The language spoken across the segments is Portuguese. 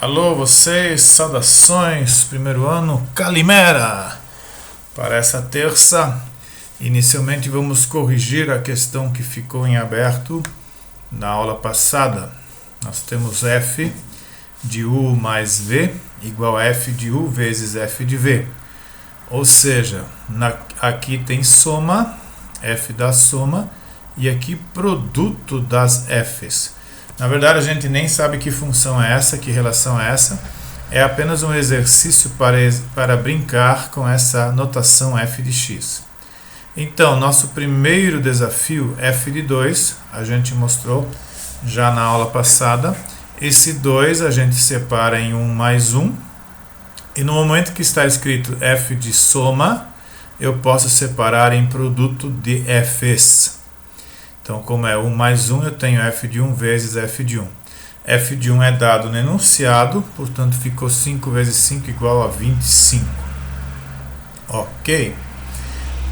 Alô, vocês, saudações, primeiro ano, Calimera! Para essa terça, inicialmente vamos corrigir a questão que ficou em aberto na aula passada. Nós temos f de u mais v igual a f de u vezes f de v. Ou seja, aqui tem soma, f da soma, e aqui produto das f's. Na verdade, a gente nem sabe que função é essa, que relação é essa. É apenas um exercício para brincar com essa notação f de x. Então, nosso primeiro desafio, f de 2, a gente mostrou já na aula passada. Esse 2 a gente separa em 1 mais 1. E no momento que está escrito f de soma, eu posso separar em produto de f's. Então, como é 1 mais 1, eu tenho f de 1 vezes f de 1. f de 1 é dado no enunciado, portanto, ficou 5 vezes 5 igual a 25. Ok?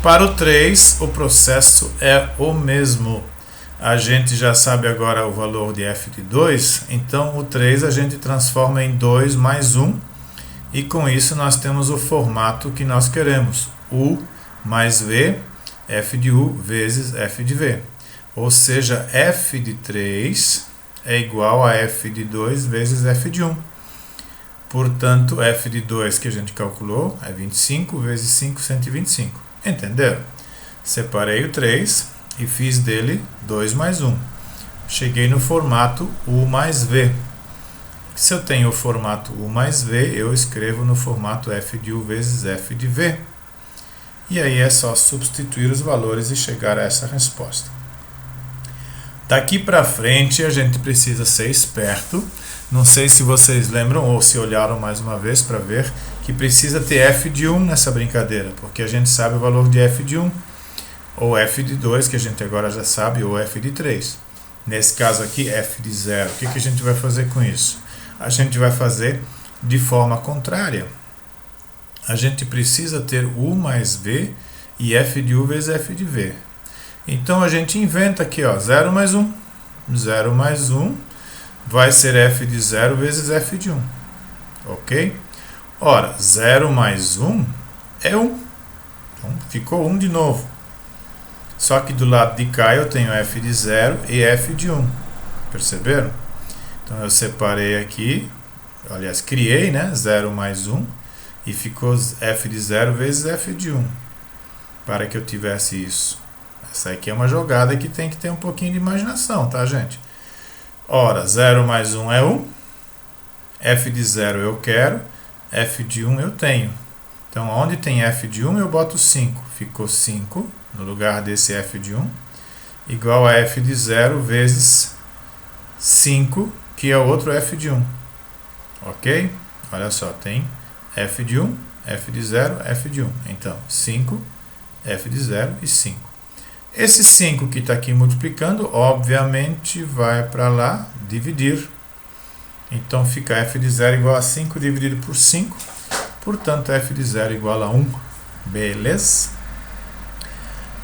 Para o 3, o processo é o mesmo. A gente já sabe agora o valor de f de 2, então o 3 a gente transforma em 2 mais 1, e com isso nós temos o formato que nós queremos. U mais v, f de u vezes f de v. Ou seja, f de 3 é igual a f de 2 vezes f de 1. Portanto, f de 2 que a gente calculou é 25 vezes 5, 125. Entenderam? Separei o 3 e fiz dele 2 mais 1. Cheguei no formato u mais v. Se eu tenho o formato u mais v, eu escrevo no formato f de u vezes f de v. E aí é só substituir os valores e chegar a essa resposta. Daqui para frente a gente precisa ser esperto. Não sei se vocês lembram ou se olharam mais uma vez para ver que precisa ter f de 1 nessa brincadeira, porque a gente sabe o valor de f de 1, ou f de 2, que a gente agora já sabe, ou f de 3. Nesse caso aqui, f de 0. O que a gente vai fazer com isso? A gente vai fazer de forma contrária. A gente precisa ter u mais v e f de u vezes f de v. Então a gente inventa aqui, ó, 0 mais 1. 0 mais 1 vai ser f de 0 vezes f de 1. Ok? Ora, 0 mais 1 é 1. Então ficou 1 de novo. Só que do lado de cá eu tenho f de 0 e f de 1. Perceberam? Então eu separei aqui, aliás, criei, né? 0 mais 1 e ficou f de 0 vezes f de 1. Para que eu tivesse isso. Essa aqui é uma jogada que tem que ter um pouquinho de imaginação, tá, gente? Ora, 0 mais 1 é 1. F de 0 eu quero. F de 1 eu tenho. Então, onde tem f de 1, eu boto 5. Ficou 5 no lugar desse f de 1. Igual a f de 0 vezes 5, que é o outro f de 1. Ok? Olha só, tem f de 1, f de 0, f de 1. Então, 5, f de 0 e 5. Esse 5 que está aqui multiplicando, obviamente, vai para lá dividir. Então, fica f de 0 igual a 5 dividido por 5. Portanto, f de 0 igual a 1. Beleza?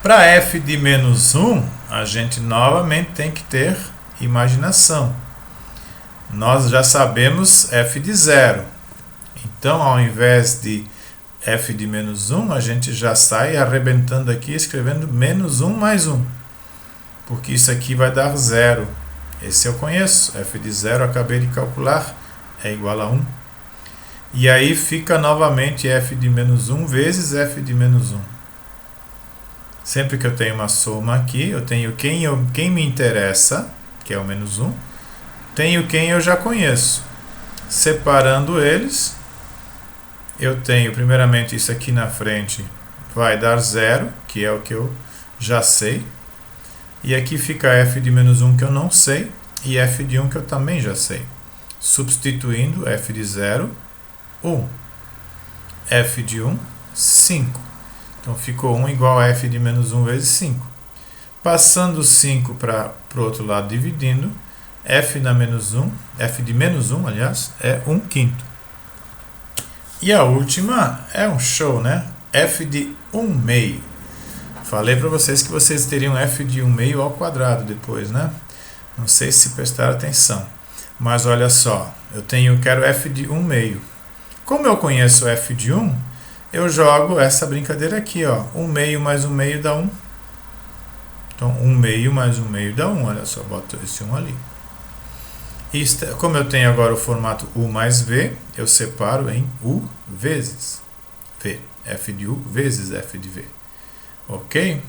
Para f de menos 1, a gente novamente tem que ter imaginação. Nós já sabemos f de 0. Então, ao invés de f de menos 1, a gente já sai arrebentando aqui, escrevendo menos 1 mais 1. Porque isso aqui vai dar 0. Esse eu conheço. F de 0 eu acabei de calcular. É igual a 1. E aí fica novamente f de menos 1 vezes f de menos 1. Sempre que eu tenho uma soma aqui, eu tenho quem me interessa, que é o menos 1. Tenho quem eu já conheço. Separando eles, eu tenho, primeiramente, isso aqui na frente vai dar 0, que é o que eu já sei. E aqui fica f de menos 1 que eu não sei, e f de 1 que eu também já sei. Substituindo, f de 0, 1. f de 1, 5. Então ficou 1 igual a f de menos 1 vezes 5. Passando 5 para o outro lado, dividindo, f de menos 1, aliás, é 1 quinto. E a última é um show, né? f de 1 meio. Falei para vocês que vocês teriam f de 1 meio ao quadrado depois, né? Não sei se prestaram atenção. Mas olha só, quero f de 1 meio. Como eu conheço f de 1, eu jogo essa brincadeira aqui, ó. 1 meio mais 1 meio dá 1. Então, 1 meio mais 1 meio dá 1. Olha só, boto esse 1 ali. E como eu tenho agora o formato U mais V, eu separo em U vezes V. F de U vezes F de V. Ok?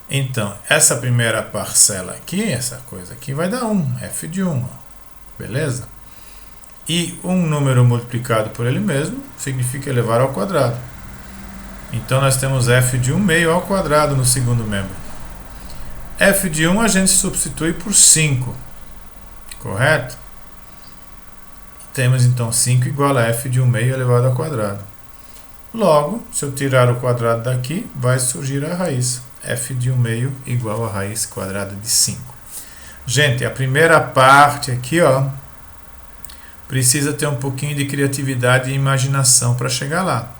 Então, essa primeira parcela aqui, essa coisa aqui, vai dar 1. F de 1. Ó. Beleza? E um número multiplicado por ele mesmo significa elevar ao quadrado. Então, nós temos F de 1 meio ao quadrado no segundo membro. F de 1 a gente substitui por 5. Correto? Temos então 5 igual a f de 1 meio elevado ao quadrado. Logo, se eu tirar o quadrado daqui, vai surgir a raiz. F de 1 meio igual a raiz quadrada de 5. Gente, a primeira parte aqui, ó, precisa ter um pouquinho de criatividade e imaginação para chegar lá.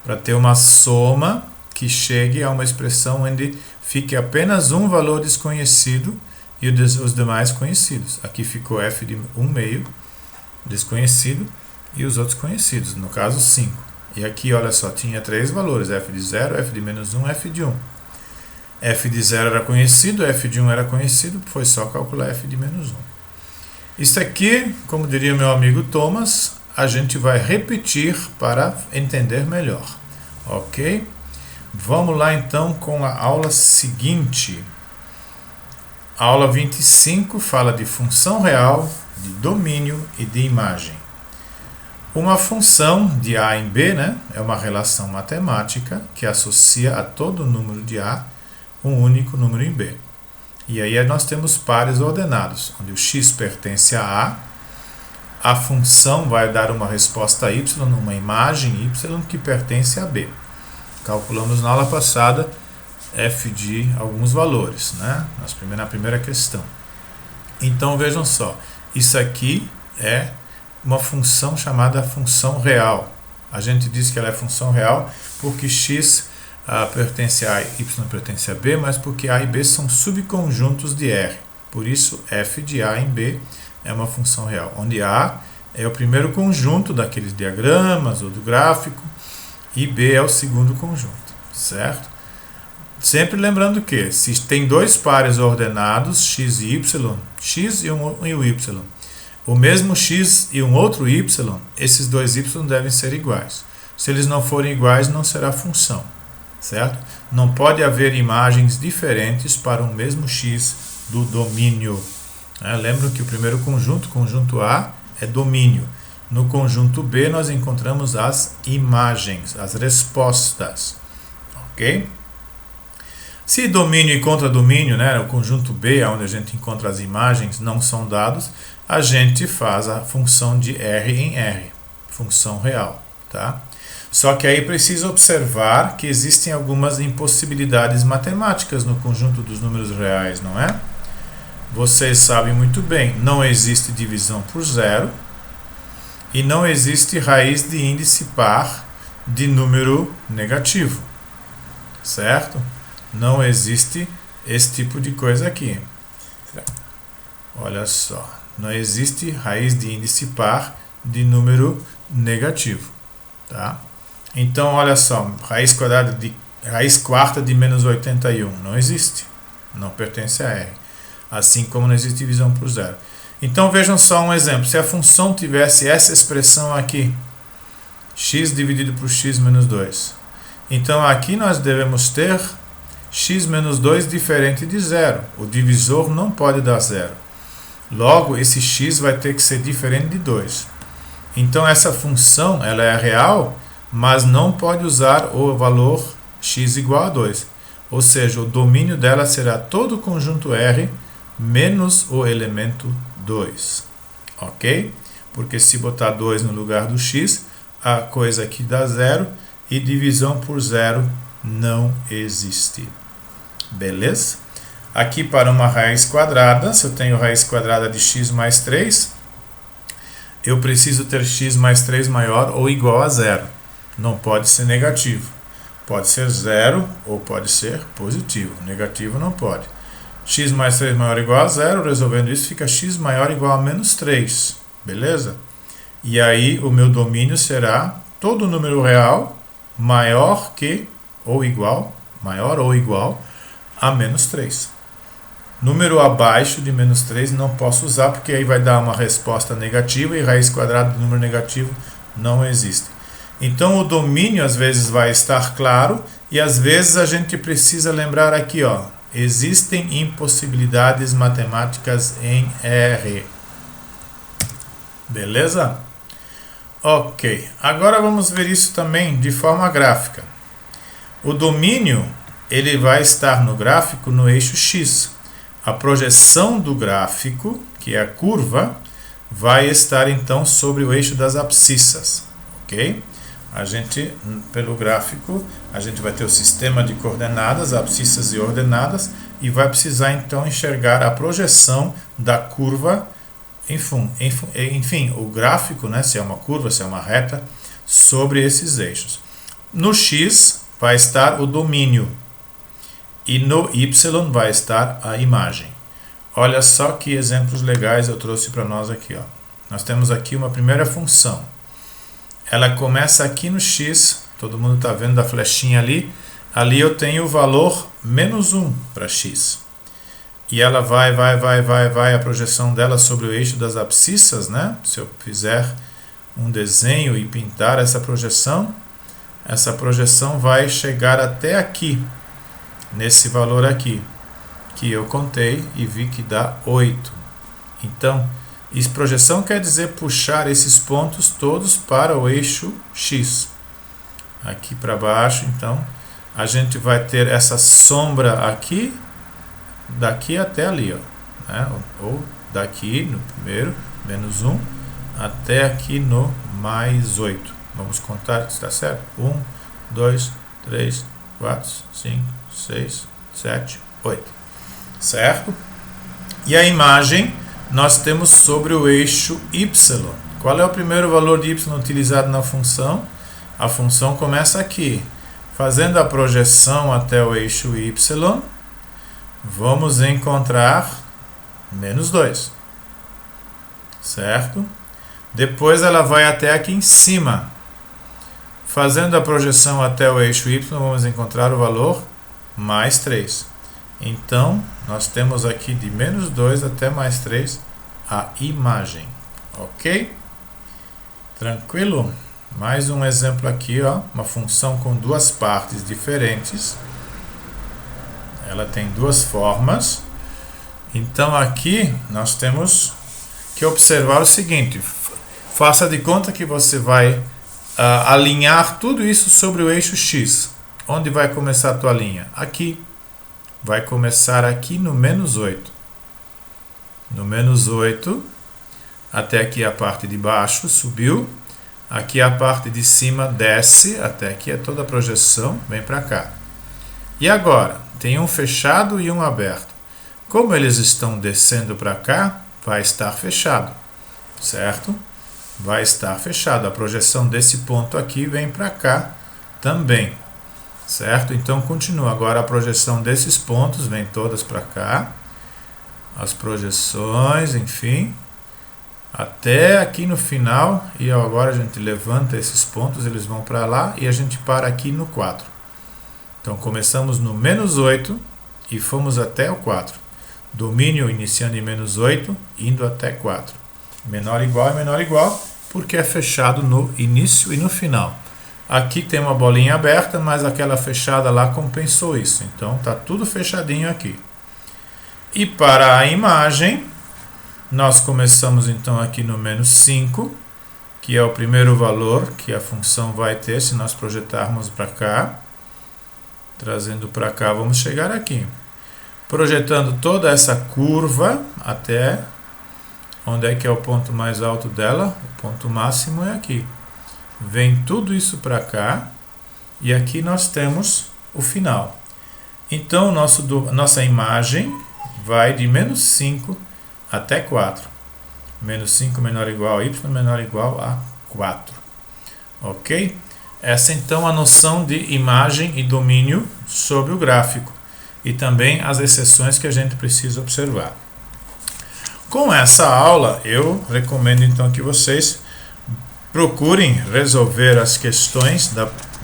Para ter uma soma que chegue a uma expressão onde fique apenas um valor desconhecido e os demais conhecidos. Aqui ficou f de 1 meio desconhecido e os outros conhecidos, no caso 5. E aqui, olha só, tinha 3 valores, f de 0, f de menos 1, f de 1. F de 0 era conhecido, f de 1 era conhecido, foi só calcular f de menos 1. Isso aqui, como diria meu amigo Thomas, a gente vai repetir para entender melhor. Ok? Vamos lá então com a aula seguinte. A aula 25 fala de função real, de domínio e de imagem. Uma função de A em B, né, é uma relação matemática que associa a todo número de A um único número em B. E aí nós temos pares ordenados, onde o x pertence a A função vai dar uma resposta a y, uma imagem y que pertence a B. Calculamos na aula passada f de alguns valores, né? Na primeira questão. Então vejam só, isso aqui é uma função chamada função real. A gente diz que ela é função real porque x pertence a A e y pertence a B, mas porque A e B são subconjuntos de R. Por isso, f de A em B é uma função real, onde A é o primeiro conjunto daqueles diagramas ou do gráfico e B é o segundo conjunto, certo? Sempre lembrando que, se tem dois pares ordenados, x e y, x e o y, o mesmo x e um outro y, esses dois y devem ser iguais. Se eles não forem iguais, não será função, certo? Não pode haver imagens diferentes para um mesmo x do domínio. Lembra que o primeiro conjunto A, é domínio. No conjunto B, nós encontramos as imagens, as respostas, ok? Se domínio e contradomínio, né, o conjunto B, onde a gente encontra as imagens, não são dados, a gente faz a função de R em R, função real, tá? Só que aí precisa observar que existem algumas impossibilidades matemáticas no conjunto dos números reais, não é? Vocês sabem muito bem, não existe divisão por zero e não existe raiz de índice par de número negativo, certo? Não existe esse tipo de coisa aqui. Olha só, não existe raiz de índice par de número negativo, tá? Então, olha só, raiz quarta de menos 81, não existe, não pertence a R, assim como não existe divisão por zero. Então, vejam só um exemplo, se a função tivesse essa expressão aqui, x dividido por x menos 2, então aqui nós devemos ter x menos 2 diferente de zero. O divisor não pode dar zero. Logo, esse x vai ter que ser diferente de 2. Então, essa função ela é real, mas não pode usar o valor x igual a 2. Ou seja, o domínio dela será todo o conjunto R menos o elemento 2. Ok? Porque se botar 2 no lugar do x, a coisa aqui dá zero e divisão por zero não existe. Beleza? Aqui para uma raiz quadrada, se eu tenho raiz quadrada de x mais 3, eu preciso ter x mais 3 maior ou igual a zero. Não pode ser negativo. Pode ser zero ou pode ser positivo. Negativo não pode. X mais 3 maior ou igual a zero, resolvendo isso, fica x maior ou igual a menos 3. beleza? E aí o meu domínio será todo número real maior ou igual a menos 3. Número abaixo de menos 3 não posso usar, porque aí vai dar uma resposta negativa e raiz quadrada de número negativo não existe. Então o domínio às vezes vai estar claro e às vezes a gente precisa lembrar aqui, ó, existem impossibilidades matemáticas em R. Beleza? Ok, agora vamos ver isso também de forma gráfica. O domínio ele vai estar no gráfico no eixo X. A projeção do gráfico, que é a curva, vai estar então sobre o eixo das abscissas, ok? Pelo gráfico, a gente vai ter o sistema de coordenadas, abscissas e ordenadas, e vai precisar então enxergar a projeção da curva, enfim, o gráfico, né, se é uma curva, se é uma reta, sobre esses eixos. No X vai estar o domínio, e no Y vai estar a imagem. Olha só que exemplos legais eu trouxe para nós aqui, ó. Nós temos aqui uma primeira função. Ela começa aqui no X, todo mundo está vendo a flechinha ali. Ali eu tenho o valor menos 1 para X. E ela vai, a projeção dela sobre o eixo das abscissas, né? Se eu fizer um desenho e pintar essa projeção vai chegar até aqui, nesse valor aqui, que eu contei e vi que dá 8. Então, projeção quer dizer puxar esses pontos todos para o eixo X. Aqui para baixo, então, a gente vai ter essa sombra aqui, daqui até ali, ó, né? Ou daqui no primeiro, menos 1, até aqui no mais 8. Vamos contar, está certo? 1, 2, 3, 4, 5, 6, 7, 8. Certo? E a imagem nós temos sobre o eixo Y. Qual é o primeiro valor de Y utilizado na função? A função começa aqui. Fazendo a projeção até o eixo Y, vamos encontrar menos 2. Certo? Depois ela vai até aqui em cima. Fazendo a projeção até o eixo Y, vamos encontrar o valor mais 3. Então, nós temos aqui de menos 2 até mais 3 a imagem. Ok? Tranquilo? Mais um exemplo aqui, ó, uma função com duas partes diferentes. Ela tem duas formas. Então, aqui nós temos que observar o seguinte. Faça de conta que você vai alinhar tudo isso sobre o eixo X. Onde vai começar a tua linha? Aqui. Vai começar aqui no menos 8. No menos 8, até aqui a parte de baixo subiu. Aqui a parte de cima desce, até aqui é toda a projeção, vem para cá. E agora? Tem um fechado e um aberto. Como eles estão descendo para cá, vai estar fechado. Certo? Vai estar fechado. A projeção desse ponto aqui vem para cá também. Certo? Então continua. Agora a projeção desses pontos vem todas para cá. As projeções, enfim, até aqui no final. E agora a gente levanta esses pontos, eles vão para lá e a gente para aqui no 4. Então começamos no menos 8 e fomos até o 4. Domínio iniciando em menos 8, indo até 4. Menor igual é menor igual, porque é fechado no início e no final. Aqui tem uma bolinha aberta, mas aquela fechada lá compensou isso. Então está tudo fechadinho aqui. E para a imagem, nós começamos então aqui no menos 5, que é o primeiro valor que a função vai ter se nós projetarmos para cá. Trazendo para cá, vamos chegar aqui. Projetando toda essa curva até onde é que é o ponto mais alto dela. O ponto máximo é aqui. Vem tudo isso para cá e aqui nós temos o final. Então, nossa imagem vai de menos 5 até 4. Menos 5 menor ou igual a y menor ou igual a 4. Ok? Essa então a noção de imagem e domínio sobre o gráfico. E também as exceções que a gente precisa observar. Com essa aula, eu recomendo então que vocês procurem resolver as questões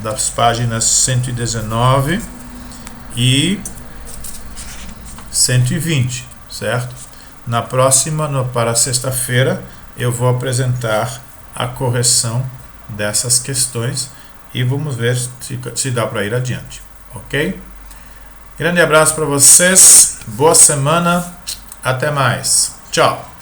das páginas 119 e 120, certo? Na próxima, para sexta-feira, eu vou apresentar a correção dessas questões e vamos ver se dá para ir adiante, ok? Grande abraço para vocês, boa semana, até mais, tchau!